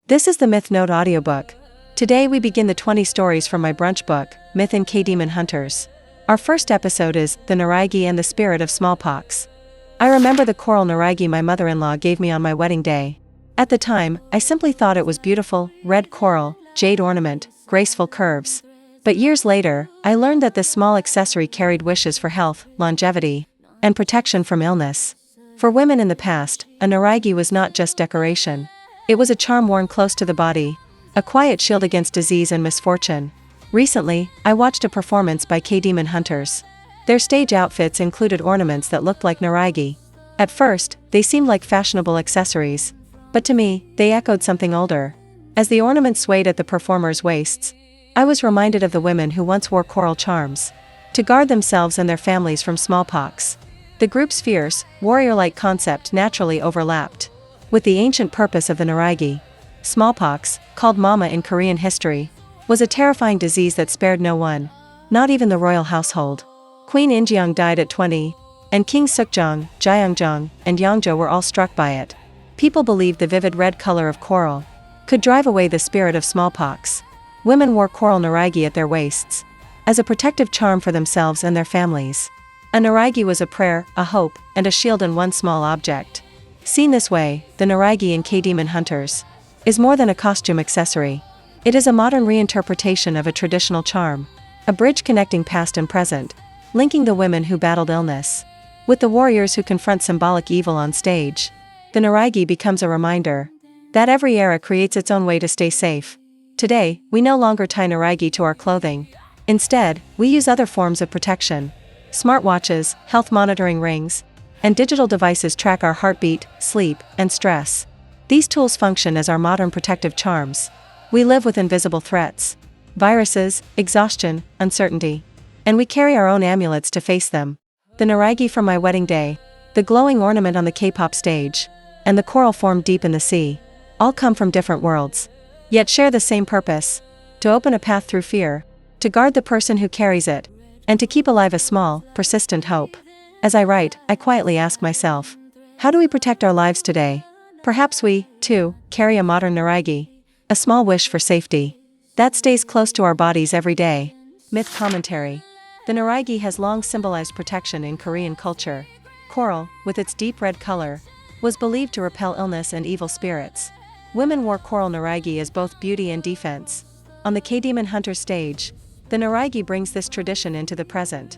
This is the Myth Note audiobook. Today we begin the 20 stories from my brunch book, Myth and K-Demon Hunters. Our first episode is The Norigae and the Spirit of Smallpox. I remember the coral Norigae my mother-in-law gave me on my wedding day. At the time, I simply thought it was beautiful, red coral, jade ornament, graceful curves. But years later, I learned that this small accessory carried wishes for health, longevity, and protection from illness. For women in the past, a Norigae was not just decoration. It was a charm worn close to the body, a quiet shield against disease and misfortune. Recently, I watched a performance by K-Demon Hunters. Their stage outfits included ornaments that looked like Norigae. At first, they seemed like fashionable accessories. But to me, they echoed something older. As the ornaments swayed at the performers' waists, I was reminded of the women who once wore coral charms to guard themselves and their families from smallpox. The group's fierce, warrior-like concept naturally overlapped with the ancient purpose of the Norigae. Smallpox, called mama in Korean history, was a terrifying disease that spared no one, not even the royal household. Queen Injeong died at 20, and King Seokjeong, Gyeongjong, and Yeongjo were all struck by it. People believed the vivid red color of coral could drive away the spirit of smallpox. Women wore coral Norigae at their waists as a protective charm for themselves and their families. A Norigae was a prayer, a hope, and a shield in one small object. Seen this way, the Norigae in K-Demon Hunters is more than a costume accessory. It is a modern reinterpretation of a traditional charm, a bridge connecting past and present, linking the women who battled illness with the warriors who confront symbolic evil on stage. The Norigae becomes a reminder that every era creates its own way to stay safe. Today, we no longer tie Norigae to our clothing. Instead, we use other forms of protection. Smartwatches, health monitoring rings, and digital devices track our heartbeat, sleep, and stress. These tools function as our modern protective charms. We live with invisible threats, viruses, exhaustion, uncertainty, and we carry our own amulets to face them. The Norigae from my wedding day, the glowing ornament on the K-pop stage, and the coral formed deep in the sea, all come from different worlds, yet share the same purpose: to open a path through fear, to guard the person who carries it, and to keep alive a small, persistent hope. As I write, I quietly ask myself, how do we protect our lives today? Perhaps we, too, carry a modern Norigae, a small wish for safety that stays close to our bodies every day. Myth commentary. The Norigae has long symbolized protection in Korean culture. Coral, with its deep red color, was believed to repel illness and evil spirits. Women wore coral Norigae as both beauty and defense. On the K-Demon Hunter stage, the Norigae brings this tradition into the present.